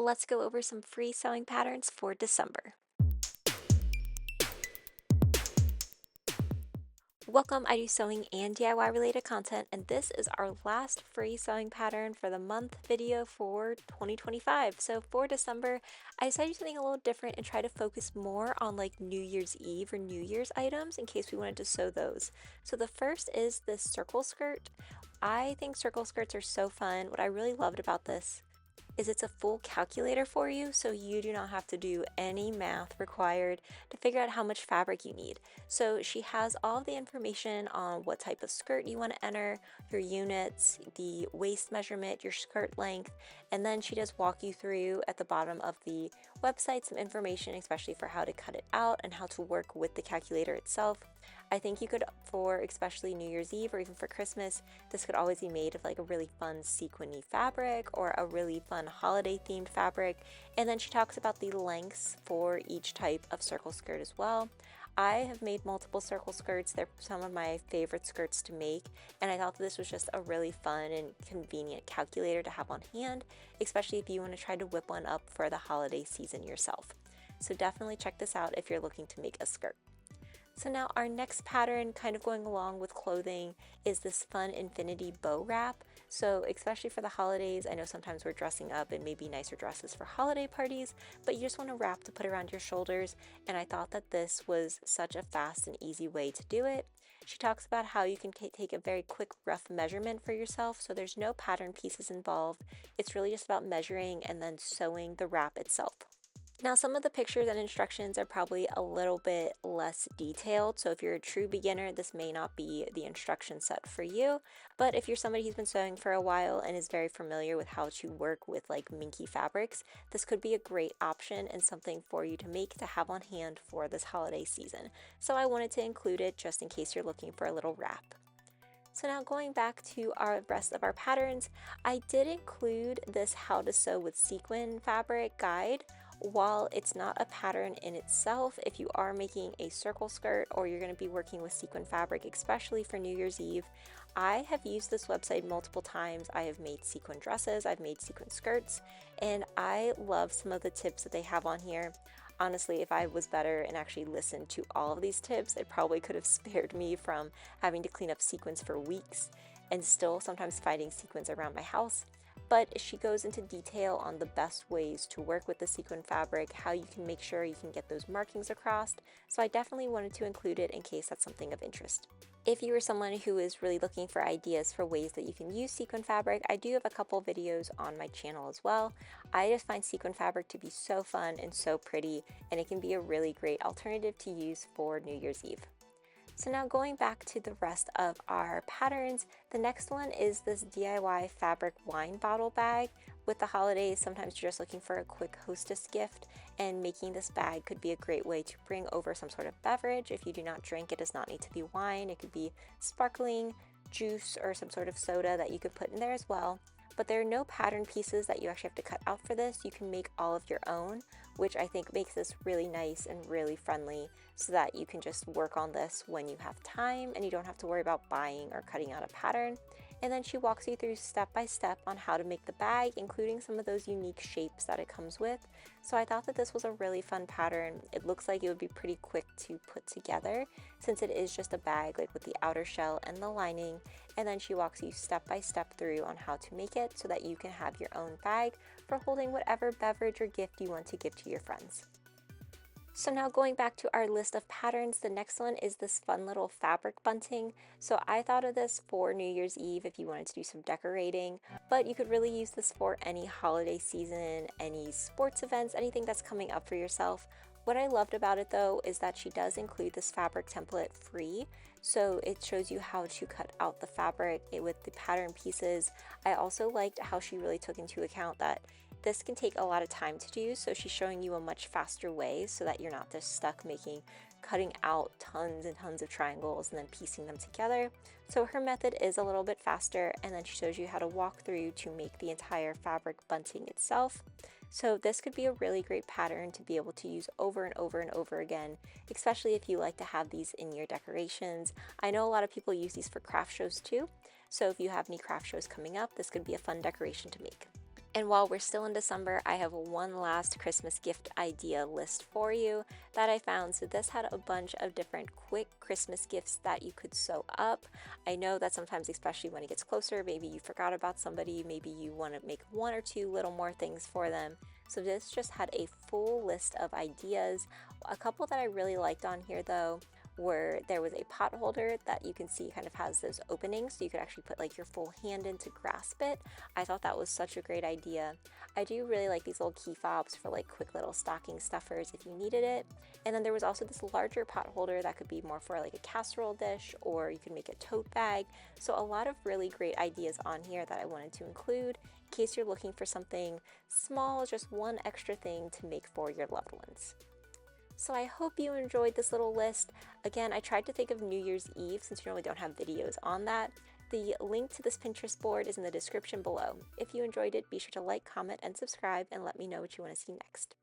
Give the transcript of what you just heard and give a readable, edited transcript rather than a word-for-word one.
let's go over some free sewing patterns for December. Welcome, I do sewing and DIY related content, and this is our last free sewing pattern for the month video for 2025. So for December, I decided to do something a little different and try to focus more on like New Year's Eve or New Year's items in case we wanted to sew those. So the first is this circle skirt. I think circle skirts are so fun. What I really loved about this is it's a full calculator for you, so you do not have to do any math required to figure out how much fabric you need. So she has all of the information on what type of skirt you want to enter, your units, the waist measurement, your skirt length, and then she does walk you through at the bottom of the website some information, especially for how to cut it out and how to work with the calculator itself. I think you could, for especially New Year's Eve or even for Christmas, this could always be made of like a really fun sequiny fabric or a really fun holiday themed fabric. And then she talks about the lengths for each type of circle skirt as well. I have made multiple circle skirts. They're some of my favorite skirts to make, and I thought that this was just a really fun and convenient calculator to have on hand, especially if you want to try to whip one up for the holiday season yourself. So definitely check this out if you're looking to make a skirt. So now our next pattern, kind of going along with clothing, is this fun infinity bow wrap. So especially for the holidays, I know sometimes we're dressing up in maybe nicer dresses for holiday parties, but you just want a wrap to put around your shoulders, and I thought that this was such a fast and easy way to do it. She talks about how you can take a very quick rough measurement for yourself, so there's no pattern pieces involved. It's really just about measuring and then sewing the wrap itself. Now, some of the pictures and instructions are probably a little bit less detailed, so if you're a true beginner, this may not be the instruction set for you. But if you're somebody who's been sewing for a while and is very familiar with how to work with like minky fabrics, this could be a great option and something for you to make to have on hand for this holiday season. So I wanted to include it just in case you're looking for a little wrap. So now going back to our rest of our patterns, I did include this how to sew with sequin fabric guide. While it's not a pattern in itself, if you are making a circle skirt or you're going to be working with sequin fabric, especially for New Year's Eve, I have used this website multiple times. I have made sequin dresses, I've made sequin skirts, and I love some of the tips that they have on here. Honestly, if I was better and actually listened to all of these tips, it probably could have spared me from having to clean up sequins for weeks and still sometimes finding sequins around my house. But she goes into detail on the best ways to work with the sequin fabric, how you can make sure you can get those markings across, so I definitely wanted to include it in case that's something of interest. If you are someone who is really looking for ideas for ways that you can use sequin fabric, I do have a couple videos on my channel as well. I just find sequin fabric to be so fun and so pretty, and it can be a really great alternative to use for New Year's Eve. So now going back to the rest of our patterns, the next one is this DIY fabric wine bottle bag. With the holidays, sometimes you're just looking for a quick hostess gift, and making this bag could be a great way to bring over some sort of beverage. If you do not drink, it does not need to be wine. It could be sparkling juice or some sort of soda that you could put in there as well. But there are no pattern pieces that you actually have to cut out for this. You can make all of your own, which I think makes this really nice and really friendly, so that you can just work on this when you have time and you don't have to worry about buying or cutting out a pattern. And then she walks you through step by step on how to make the bag, including some of those unique shapes that it comes with. So I thought that this was a really fun pattern. It looks like it would be pretty quick to put together since it is just a bag like with the outer shell and the lining. And then she walks you step by step through on how to make it so that you can have your own bag for holding whatever beverage or gift you want to give to your friends. So now going back to our list of patterns, the next one is this fun little fabric bunting. So I thought of this for New Year's Eve if you wanted to do some decorating, but you could really use this for any holiday season, any sports events, anything that's coming up for yourself. What I loved about it though is that she does include this fabric template free. So it shows you how to cut out the fabric with the pattern pieces. I also liked how she really took into account that this can take a lot of time to do, so she's showing you a much faster way so that you're not just stuck cutting out tons and tons of triangles and then piecing them together. So her method is a little bit faster, and then she shows you how to walk through to make the entire fabric bunting itself. So this could be a really great pattern to be able to use over and over and over again, especially if you like to have these in your decorations. I know a lot of people use these for craft shows too, so if you have any craft shows coming up, this could be a fun decoration to make. And while we're still in December, I have one last Christmas gift idea list for you that I found. So this had a bunch of different quick Christmas gifts that you could sew up. I know that sometimes, especially when it gets closer, maybe you forgot about somebody, maybe you want to make one or two little more things for them. So this just had a full list of ideas. A couple that I really liked on here though where there was a pot holder that you can see kind of has those openings so you could actually put like your full hand in to grasp it. I thought that was such a great idea. I do really like these little key fobs for like quick little stocking stuffers if you needed it. And then there was also this larger pot holder that could be more for like a casserole dish, or you could make a tote bag. So a lot of really great ideas on here that I wanted to include in case you're looking for something small, just one extra thing to make for your loved ones. So I hope you enjoyed this little list. Again, I tried to think of New Year's Eve since we normally don't have videos on that. The link to this Pinterest board is in the description below. If you enjoyed it, be sure to like, comment, and subscribe, and let me know what you want to see next.